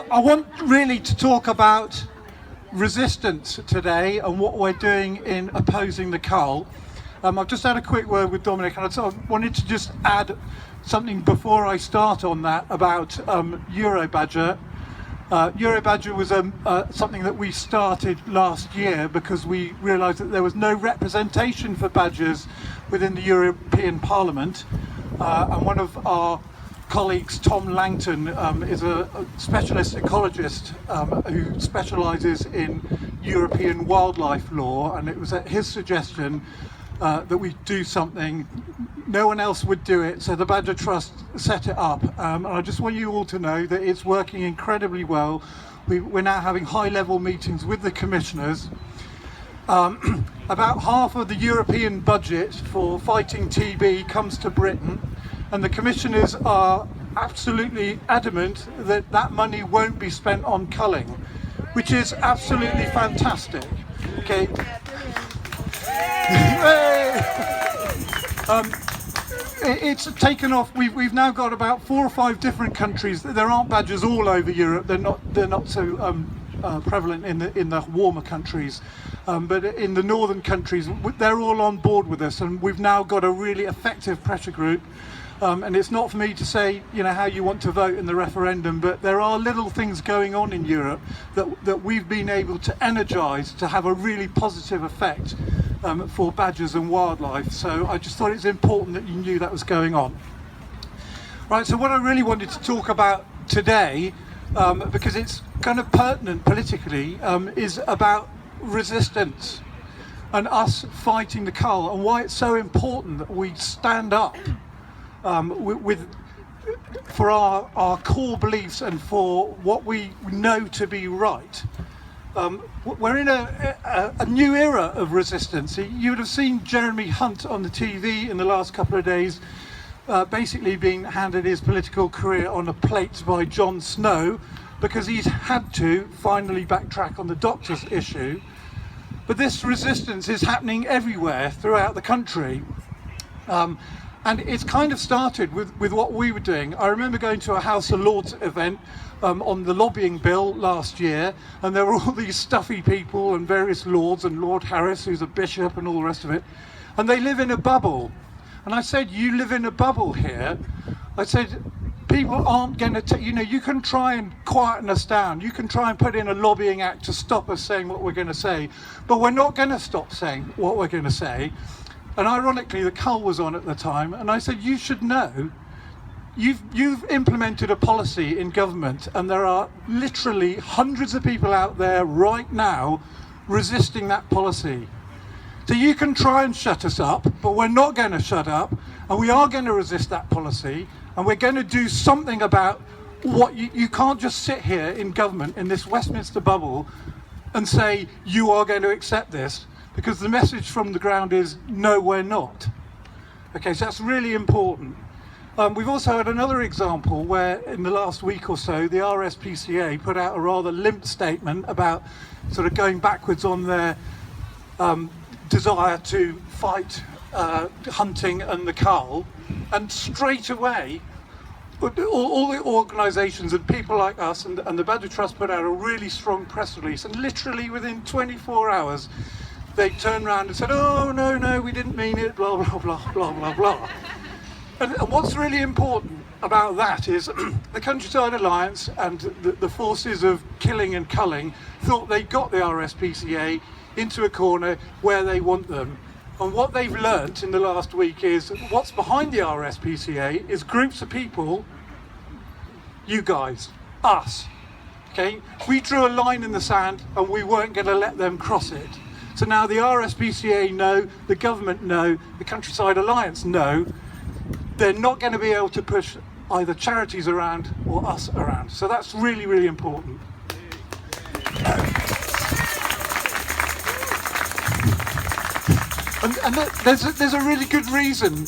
I want really to talk about resistance today and what we're doing in opposing the Cull. I've just had a quick word with Dominic, and I sort of wanted to just add something before I start on that about Eurobadger. Eurobadger was something that we started last year because we realised that there was no representation for badgers within the European Parliament, and one of our colleagues, Tom Langton, is a specialist ecologist who specialises in European wildlife law, and it was at his suggestion that we do something. No one else would do it, so the Badger Trust set it up, and I just want you all to know that it's working incredibly well. We're now having high-level meetings with the commissioners. About half of the European budget for fighting TB comes to Britain, and the commissioners are absolutely adamant that that money won't be spent on culling, which is absolutely fantastic. Okay. It's taken off. We've now got about 4 or 5 different countries. There aren't badgers all over Europe. They're not so prevalent in the warmer countries, but in the northern countries, they're all on board with us, and we've now got a really effective pressure group. And it's not for me to say, how you want to vote in the referendum, but there are little things going on in Europe that we've been able to energise to have a really positive effect for badgers and wildlife. So I just thought it's important that you knew that was going on. Right, so what I really wanted to talk about today, because it's kind of pertinent politically, is about resistance and us fighting the Cull, and why it's so important that we stand up for our core beliefs and for what we know to be right. We're in a new era of resistance. You would have seen Jeremy Hunt on the TV in the last couple of days, basically being handed his political career on a plate by Jon Snow because he's had to finally backtrack on the doctors issue. But this resistance is happening everywhere throughout the country. And it's kind of started with what we were doing. I remember going to a House of Lords event on the lobbying bill last year, and there were all these stuffy people and various lords, and Lord Harris, who's a bishop, and all the rest of it. And they live in a bubble. And I said, you live in a bubble here. I said, people aren't going to, you can try and quieten us down. You can try and put in a lobbying act to stop us saying what we're going to say. But we're not going to stop saying what we're going to say. And ironically, the Cull was on at the time, and I said, you should know, you've implemented a policy in government, and there are literally hundreds of people out there right now resisting that policy. So you can try and shut us up, but we're not going to shut up, and we are going to resist that policy, and we're going to do something about what you can't just sit here in government in this Westminster bubble and say, you are going to accept this. Because the message from the ground is, no, we're not. Okay, so that's really important. We've also had another example where in the last week or so, the RSPCA put out a rather limp statement about sort of going backwards on their desire to fight hunting and the Cull. And straight away, all the organisations and people like us and the Badger Trust put out a really strong press release, and literally within 24 hours, they turned around and said, oh, no, we didn't mean it, blah, blah, blah, blah, blah, blah. And what's really important about that is the Countryside Alliance and the forces of killing and culling thought they got the RSPCA into a corner where they want them. And what they've learnt in the last week is what's behind the RSPCA is groups of people, you guys, us. Okay? We drew a line in the sand and we weren't going to let them cross it. So now the RSPCA know, the government know, the Countryside Alliance know, they're not going to be able to push either charities around or us around. So that's really, really important. And there's a really good reason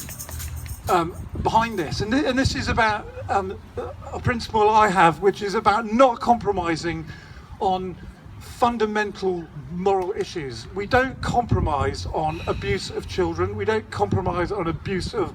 behind this. And this is about a principle I have, which is about not compromising on fundamental moral issues. We don't compromise on abuse of children. We don't compromise on abuse of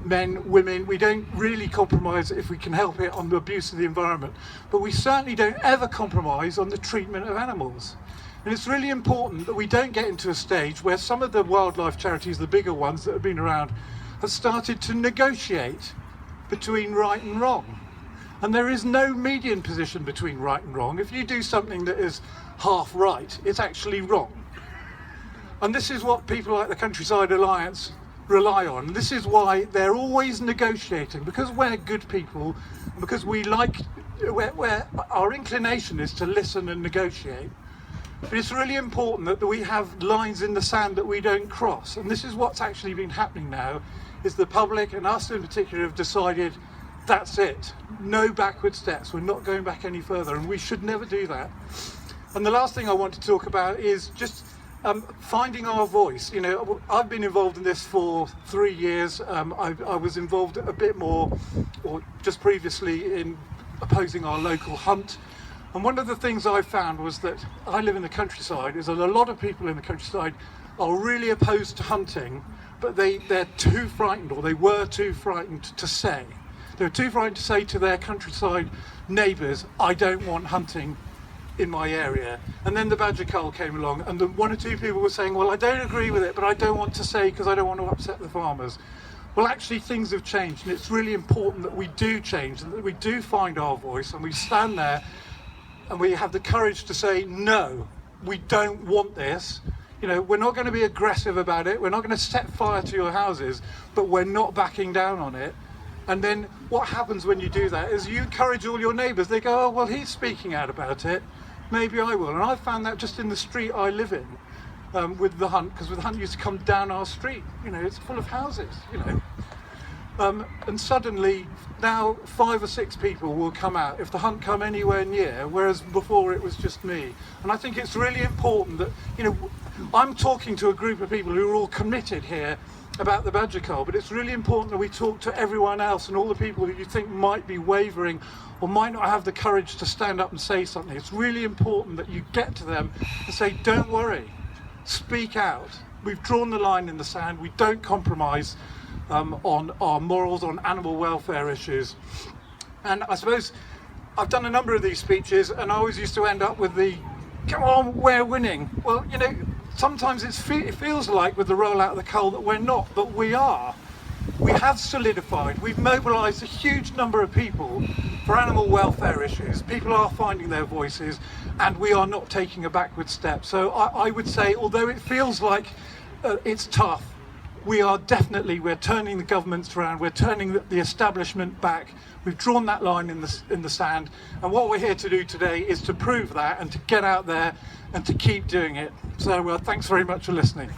men, women. We don't really compromise, if we can help it, on the abuse of the environment. But we certainly don't ever compromise on the treatment of animals. And it's really important that we don't get into a stage where some of the wildlife charities, the bigger ones that have been around, have started to negotiate between right and wrong. And there is no median position between right and wrong. If you do something that is half right, it's actually wrong. And this is what people like the Countryside Alliance rely on. This is why they're always negotiating, because we're good people, and because we like, our inclination is to listen and negotiate. But it's really important that we have lines in the sand that we don't cross. And this is what's actually been happening now, is the public, and us in particular, have decided that's it. No backward steps. We're not going back any further, and we should never do that. And the last thing I want to talk about is just finding our voice. You know, I've been involved in this for 3 years. I was involved a bit more, or just previously, in opposing our local hunt. And one of the things I found was that I live in the countryside, is that a lot of people in the countryside are really opposed to hunting, but they're too frightened, or they were too frightened to say. They were too frightened to say to their countryside neighbours, I don't want hunting in my area. And then the badger cull came along, and one or two people were saying, well, I don't agree with it, but I don't want to say because I don't want to upset the farmers. Well, actually, things have changed, and it's really important that we do change, and that we do find our voice, and we stand there and we have the courage to say, no, we don't want this. You know, we're not going to be aggressive about it. We're not going to set fire to your houses, but we're not backing down on it. And then what happens when you do that is you encourage all your neighbours. They go, oh, well, he's speaking out about it. Maybe I will. And I found that just in the street I live in with the hunt, because the hunt used to come down our street. You know, it's full of houses, you know. And suddenly now 5 or 6 people will come out if the hunt come anywhere near, whereas before it was just me. And I think it's really important that, you know, I'm talking to a group of people who are all committed here about the badger cull, but it's really important that we talk to everyone else and all the people who you think might be wavering or might not have the courage to stand up and say something. It's really important that you get to them and say, don't worry, speak out. We've drawn the line in the sand. We don't compromise on our morals, on animal welfare issues. And I suppose I've done a number of these speeches, and I always used to end up with the, come on, we're winning. Well, you know, sometimes it feels like with the rollout of the cull that we're not, but we are. We have solidified, we've mobilised a huge number of people for animal welfare issues. People are finding their voices, and we are not taking a backward step. So I would say, although it feels like it's tough, we're turning the governments around, we're turning the establishment back. We've drawn that line in the sand, and what we're here to do today is to prove that and to get out there and to keep doing it. So thanks very much for listening.